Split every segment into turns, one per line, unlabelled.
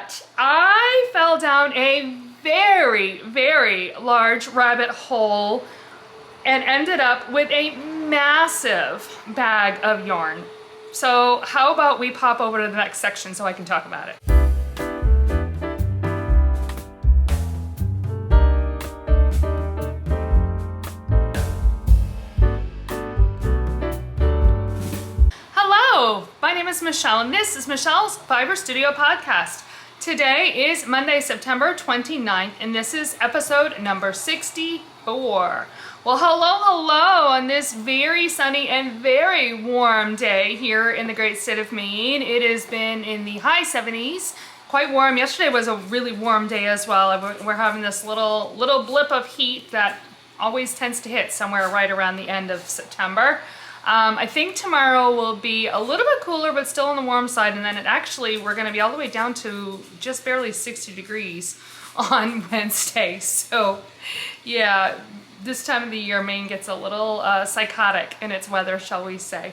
that I fell down a very, very large rabbit hole and ended up with a massive bag of yarn. So how about we pop over to the next section so I can talk about it. Hello, my name is Michelle and this is Michelle's Fiber Studio Podcast. Today is Monday, September 29th, and this is episode number 64. Well, hello on this very sunny and very warm day here in the great state of Maine. It has been in the high 70s, quite warm. Yesterday was a really warm day as well. We're having this little blip of heat that always tends to hit somewhere right around the end of September. I think tomorrow will be a little bit cooler, but still on the warm side, and then we're going to be all the way down to just barely 60 degrees on Wednesday. So, yeah, this time of the year, Maine gets a little psychotic in its weather, shall we say.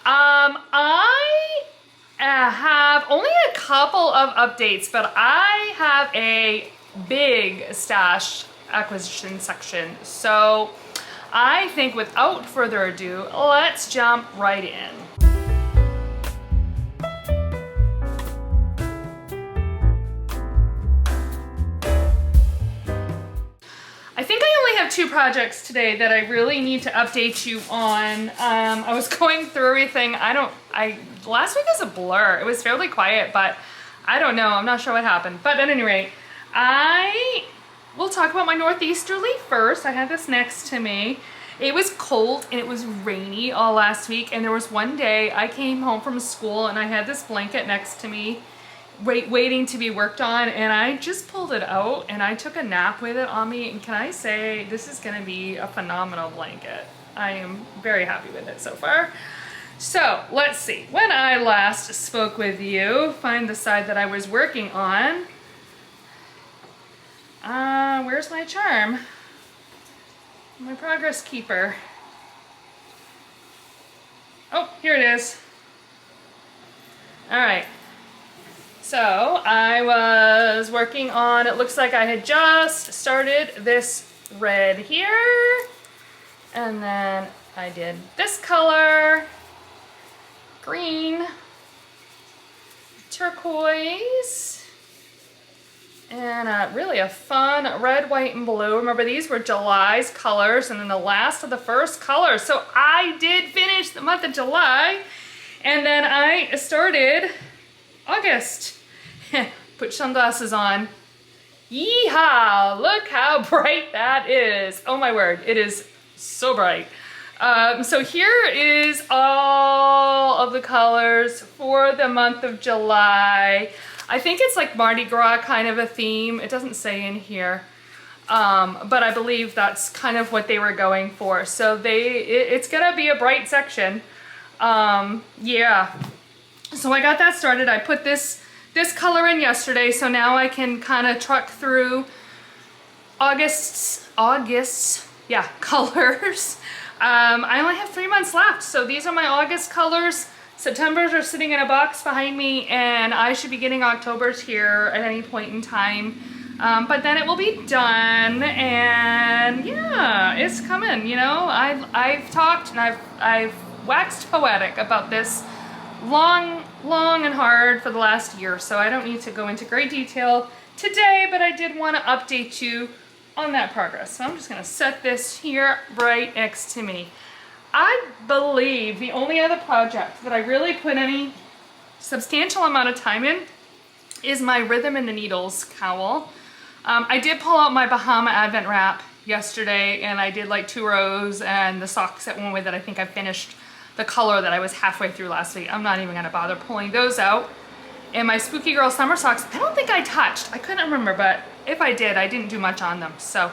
I have only a couple of updates, but I have a big stash acquisition section. So I think without further ado, let's jump right in. I think I only have two projects today that I really need to update you on. I was going through everything. Last week was a blur. It was fairly quiet, but I don't know. I'm not sure what happened. But at any rate, we'll talk about my Northeasterly first. I have this next to me. It was cold and it was rainy all last week, and there was one day I came home from school and I had this blanket next to me waiting to be worked on, and I just pulled it out and I took a nap with it on me, and can I say this is going to be a phenomenal blanket. I am very happy with it so far. So let's see, when I last spoke with you, find the side that I was working on. Where's my charm? My progress keeper. Oh, here it is. All right. So I was working on, it looks like I had just started this red here. And then I did this color, green, turquoise, and really a fun red, white, and blue. Remember, these were July's colors, and then the last of the first colors. So I did finish the month of July, and then I started August. Put sunglasses on. Yeehaw! Look how bright that is. Oh my word, it is so bright. So here is all of the colors for the month of July. I think it's like Mardi Gras kind of a theme. It doesn't say in here, but I believe that's kind of what they were going for. So it's gonna be a bright section. Yeah. So I got that started. I put this color in yesterday, so now I can kind of truck through August's colors. I only have 3 months left, so these are my August colors. September's are sitting in a box behind me, and I should be getting October's here at any point in time. But then it will be done, and yeah, it's coming. You know, I've talked and I've waxed poetic about this long and hard for the last year, so I don't need to go into great detail today, but I did want to update you on that progress. So I'm just going to set this here right next to me. I believe the only other project that I really put any substantial amount of time in is my Rhythm in the Needles cowl. I did pull out my Bahama Advent wrap yesterday, and I did like 2 rows, and the socks that went with it. I think I finished the color that I was halfway through last week. I'm not even going to bother pulling those out. And my Spooky Girl summer socks, I don't think I touched. I couldn't remember, but if I did, I didn't do much on them. So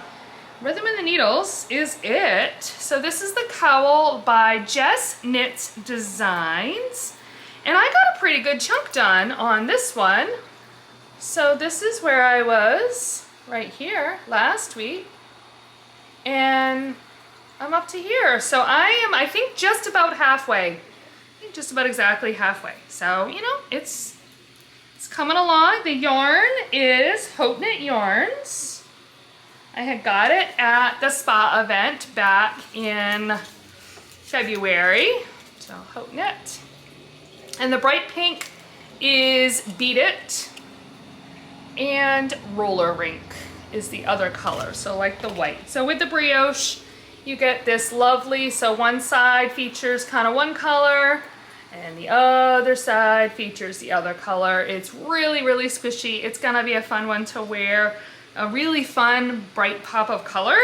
Rhythm in the Needles is it. So this is the cowl by Jess Knits Designs. And I got a pretty good chunk done on this one. So this is where I was right here last week. And I'm up to here. So I am, I think, just about halfway. I think just about exactly halfway. So, you know, it's It's coming along. The yarn is Haute Knit Yarns. I had got it at the spa event back in February. So Haute Knit. And the bright pink is Beat It. And Roller Rink is the other color, so like the white. So with the brioche, you get this lovely, so one side features kind of one color, and the other side features the other color. It's really, really squishy. It's gonna be a fun one to wear. A really fun, bright pop of color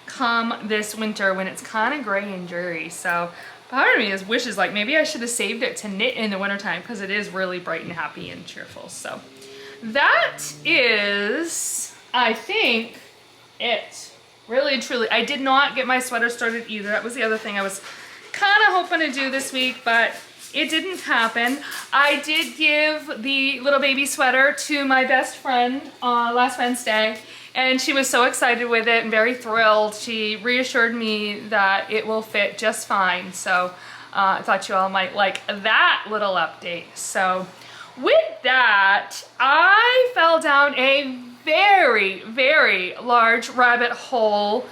come this winter when it's kind of gray and dreary. So part of me wishes like maybe I should have saved it to knit in the wintertime because it is really bright and happy and cheerful. So that is, I think, it. Really, truly. I did not get my sweater started either. That was the other thing I was kind of hoping to do this week, but it didn't happen. I did give the little baby sweater to my best friend last Wednesday, and she was so excited with it and very thrilled. She reassured me that it will fit just fine. So I thought you all might like that little update. So with that, I fell down a very, very large rabbit hole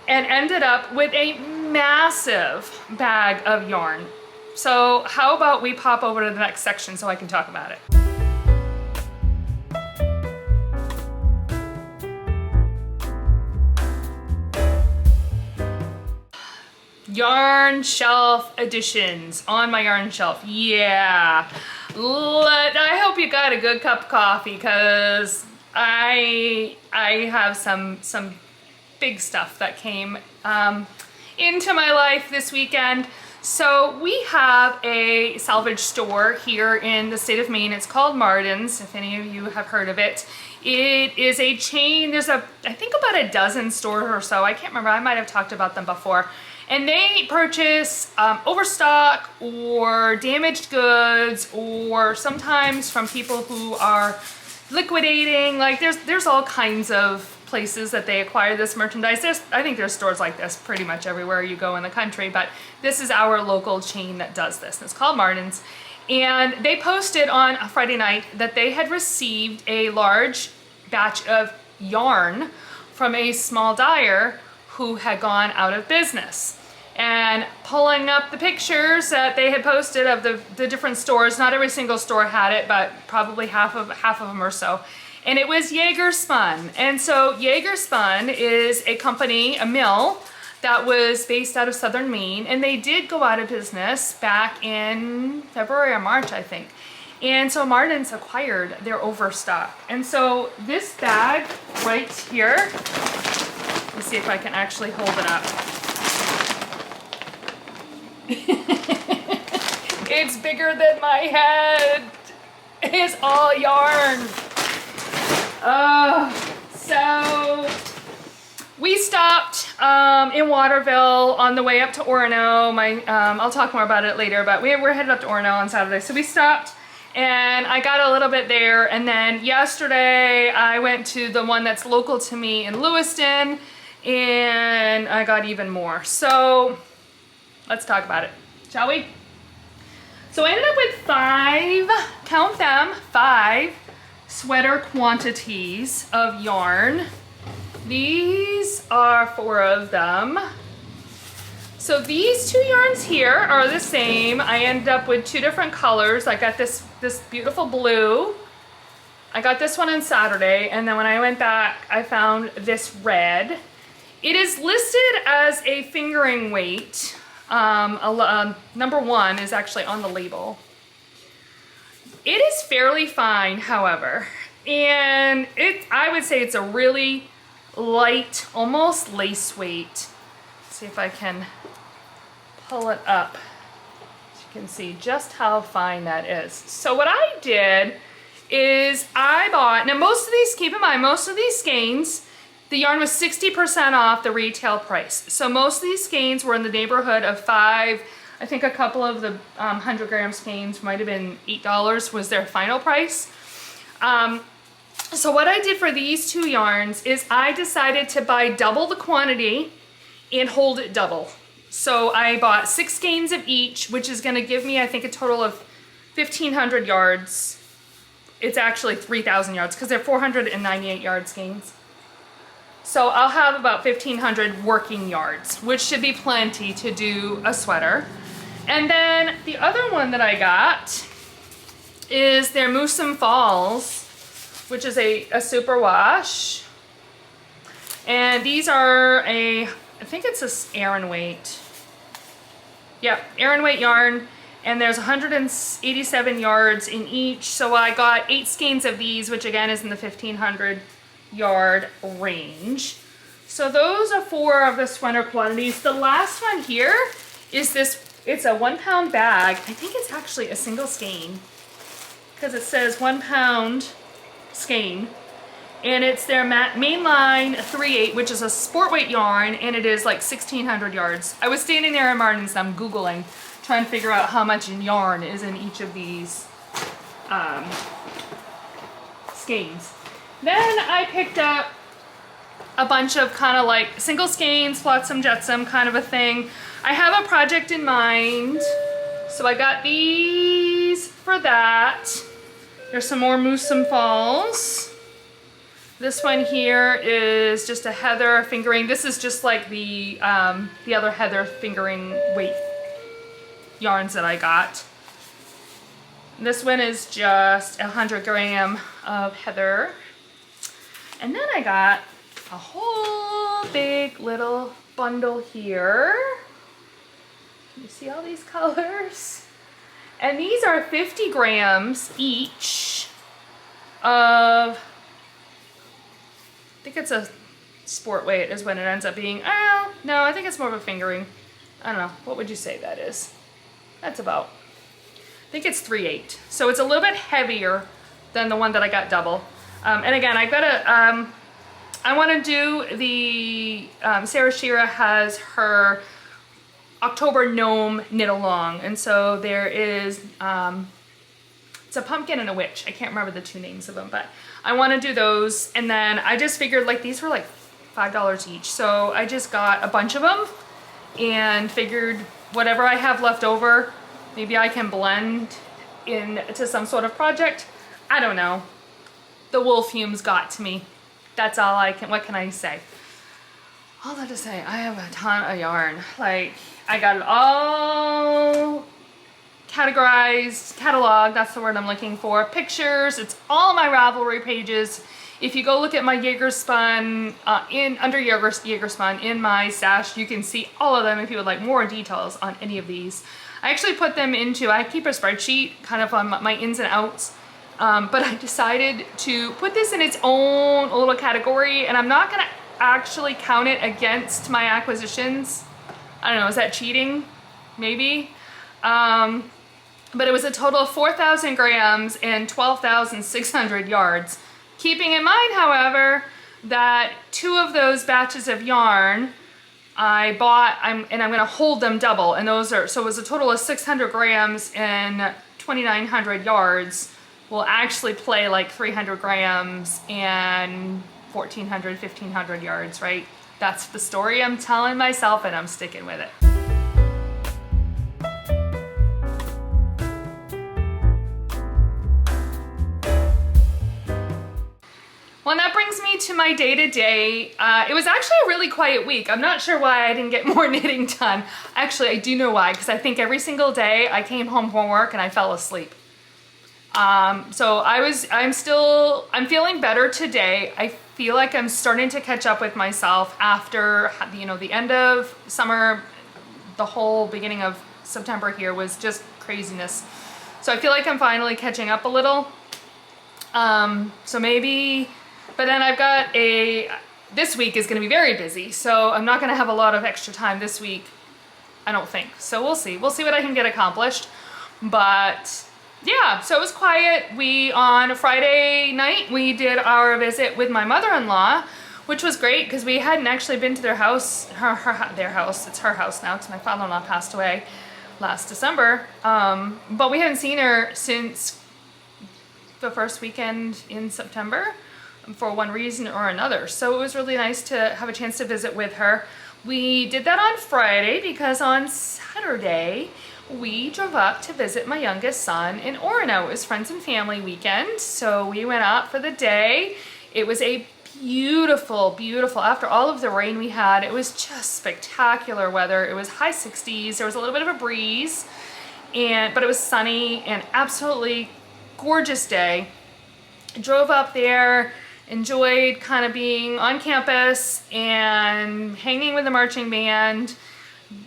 and ended up with a massive bag of yarn. So how about we pop over to the next section so I can talk about it. Yarn shelf additions on my yarn shelf. Yeah. I hope you got a good cup of coffee because I have some big stuff that came into my life this weekend. So we have a salvage store here in the state of Maine. It's called Martin's, if any of you have heard of it. It is a chain. There's I think about a dozen stores or so. I can't remember. I might have talked about them before. And they purchase overstock or damaged goods, or sometimes from people who are liquidating. Like there's all kinds of places that they acquire this merchandise. I think there's stores like this pretty much everywhere you go in the country, but this is our local chain that does this. It's called Martin's. And they posted on a Friday night that they had received a large batch of yarn from a small dyer who had gone out of business. And pulling up the pictures that they had posted of the different stores, not every single store had it, but probably half of them or so. And it was Jaeger Spun. And so Jaeger Spun is a company, a mill, that was based out of southern Maine. And they did go out of business back in February or March, I think. And so Martin's acquired their overstock. And so this bag right here, let me see if I can actually hold it up. It's bigger than my head. It's all yarn. So we stopped in Waterville on the way up to Orono. I'll talk more about it later, but we're headed up to Orono on Saturday. So we stopped and I got a little bit there. And then yesterday I went to the one that's local to me in Lewiston and I got even more. So let's talk about it, shall we? So I ended up with 5, count them, 5 sweater quantities of yarn. These are 4 of them. So these 2 yarns here are the same. I ended up with 2 different colors. I got this beautiful blue. I got this one on Saturday, and then when I went back, I found this red. It is listed as a fingering weight. Number 1 is actually on the label. It is fairly fine, however, and I would say it's a really light, almost lace weight. Let's see if I can pull it up so you can see just how fine that is. So what I did is I bought, now most of these, keep in mind, most of these skeins, the yarn was 60% off the retail price. So most of these skeins were in the neighborhood of $5. I think a couple of the 100 gram skeins might have been $8 was their final price. So what I did for these 2 yarns is I decided to buy double the quantity and hold it double. So I bought 6 skeins of each, which is going to give me, I think, a total of 1,500 yards. it's actually 3,000 yards because they're 498 yard skeins. So I'll have about 1,500 working yards, which should be plenty to do a sweater. And then the other one that I got is their Musum Falls, which is a super wash. And these are I think it's a Aran weight. Yep, Aran weight yarn. And there's 187 yards in each. So I got 8 skeins of these, which again is in the 1,500 yard range. So those are 4 of the sweater quantities. The last one here is this, it's a 1 pound bag. I think it's actually a single skein because it says 1 pound skein. And it's their mainline 3/8, which is a sport weight yarn, and it is like 1,600 yards. I was standing there in Martin's, I'm Googling, trying to figure out how much in yarn is in each of these skeins. Then I picked up a bunch of kind of like single skeins, flotsam jetsam kind of a thing. I have a project in mind, so I got these for that. There's some more Musum Falls. This one here is just a heather fingering. This is just like the other heather fingering weight yarns that I got. This one is just 100 gram of heather. And then I got a whole big little bundle here. Can you see all these colors? And these are 50 grams each of, I think it's a sport weight is when it ends up being. Oh, no, I think it's more of a fingering. I don't know. What would you say that is? That's about, I think it's 3/8. So it's a little bit heavier than the one that I got double. And again, I've got to, I want to do the, Sarah Shira has her October Gnome knit along. And so there is, it's a pumpkin and a witch. I can't remember the 2 names of them, but I want to do those. And then I just figured like these were like $5 each. So I just got a bunch of them and figured whatever I have left over, maybe I can blend into some sort of project. I don't know. The wool fumes got to me. That's all I can, what can I say? All that to say, I have a ton of yarn. Like, I got it all categorized, catalog, that's the word I'm looking for. Pictures, it's all my Ravelry pages. If you go look at my Jagerspun, under Jagerspun in my stash, you can see all of them if you would like more details on any of these. I actually put them into, I keep a spreadsheet kind of on my ins and outs, but I decided to put this in its own little category, and I'm not gonna actually count it against my acquisitions. I don't know, is that cheating? Maybe. But it was a total of 4,000 grams and 12,600 yards. Keeping in mind, however, that 2 of those batches of yarn I bought, and I'm gonna hold them double, and those are, so it was a total of 600 grams and 2,900 yards. Will actually play like 300 grams and 1,400, 1,500 yards, right? That's the story I'm telling myself, and I'm sticking with it. Well, and that brings me to my day-to-day. It was actually a really quiet week. I'm not sure why I didn't get more knitting done. Actually, I do know why, because I think every single day I came home from work and I fell asleep. So I'm feeling better today. I feel like I'm starting to catch up with myself after, you know, the end of summer. The whole beginning of September here was just craziness. So I feel like I'm finally catching up a little. So maybe, but then I've got this week is going to be very busy. So I'm not going to have a lot of extra time this week, I don't think. So we'll see. We'll see what I can get accomplished. But yeah, so it was quiet. On Friday night, we did our visit with my mother-in-law, which was great because we hadn't actually been to their house, their house, it's her house now because my father-in-law passed away last December. But we haven't seen her since the first weekend in September for one reason or another. So it was really nice to have a chance to visit with her. We did that on Friday because on Saturday we drove up to visit my youngest son in Orono. It was friends and family weekend, so we went out for the day. It was a beautiful, beautiful, after all of the rain we had, it was just spectacular weather. It was high 60s, there was a little bit of a breeze, but it was sunny and absolutely gorgeous day. Drove up there, enjoyed kind of being on campus and hanging with the marching band.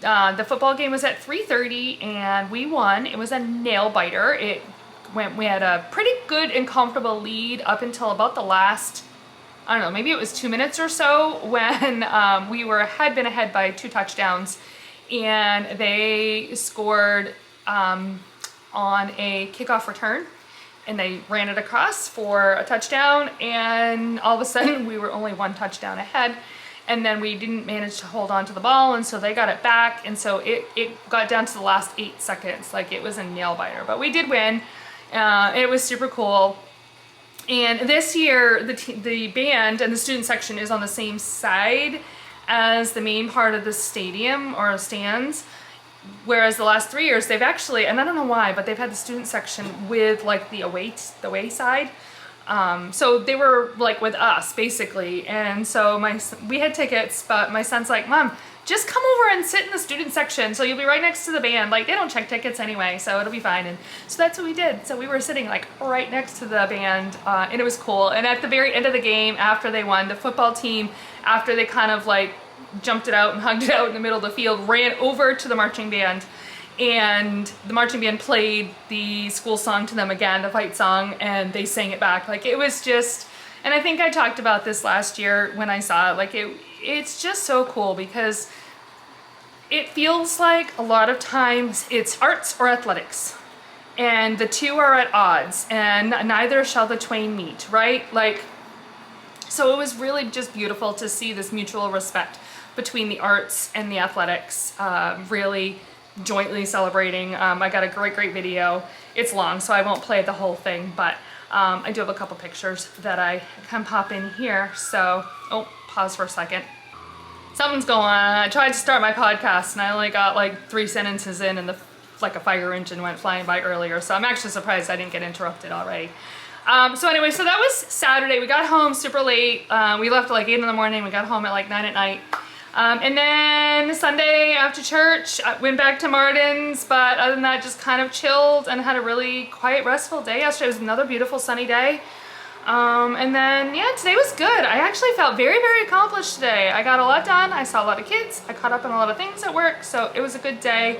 The football game was at 3:30 and we won. It was a nail biter. We had a pretty good and comfortable lead up until about the last, I don't know, maybe it was 2 minutes or so when we had been ahead by 2 touchdowns, and they scored on a kickoff return, and they ran it across for a touchdown, and all of a sudden we were only 1 touchdown ahead, and then we didn't manage to hold on to the ball, and so they got it back, and so it got down to the last 8 seconds. Like, it was a nail biter, but we did win. It was super cool. And this year, the band and the student section is on the same side as the main part of the stadium or stands, whereas the last 3 years they've actually, and I don't know why, but they've had the student section with like the away side. So they were like with us basically, and so we had tickets, but my son's like, Mom, just come over and sit in the student section, so you'll be right next to the band. Like, they don't check tickets anyway, so it'll be fine. And so that's what we did. So we were sitting like right next to the band, and it was cool. And at the very end of the game, after they won, the football team, after they kind of like jumped it out and hugged it out in the middle of the field, ran over to the marching band, and the marching band played the school song to them again, the fight song, and they sang it back. Like, it was just, and I think I talked about this last year when I saw it, like it's just so cool, because it feels like a lot of times it's arts or athletics, and the two are at odds, and neither shall the twain meet, right? Like, so it was really just beautiful to see this mutual respect between the arts and the athletics, really jointly celebrating. I got a great video. It's long, so I won't play the whole thing, but I do have a couple pictures that I can pop in here. So, oh, pause for a second. Something's going on. I tried to start my podcast and I only got like 3 sentences in, and like a fire engine went flying by earlier. So I'm actually surprised I didn't get interrupted already. So anyway, so that was Saturday. We got home super late. We left at like 8 in the morning. We got home at like 9 at night. And then Sunday after church, I went back to Martin's, but other than that, just kind of chilled and had a really quiet, restful day yesterday. It was another beautiful sunny day. And then, yeah, today was good. I actually felt very, very accomplished today. I got a lot done. I saw a lot of kids. I caught up on a lot of things at work, so it was a good day.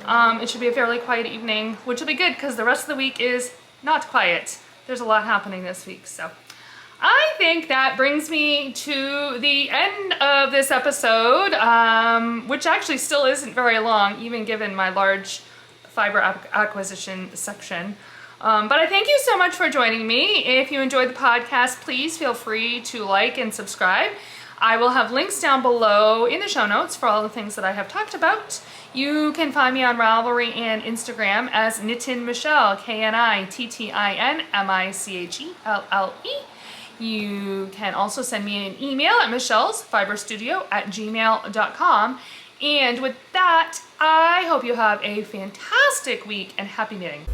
It should be a fairly quiet evening, which will be good because the rest of the week is not quiet. There's a lot happening this week, so I think that brings me to the end of this episode, which actually still isn't very long, even given my large fiber acquisition section. But I thank you so much for joining me. If you enjoyed the podcast, please feel free to like and subscribe. I will have links down below in the show notes for all the things that I have talked about. You can find me on Ravelry and Instagram as Knittin Michelle, KNITTINMICHELLE. You can also send me an email at michellesfiberstudio@gmail.com. And with that, I hope you have a fantastic week and happy knitting.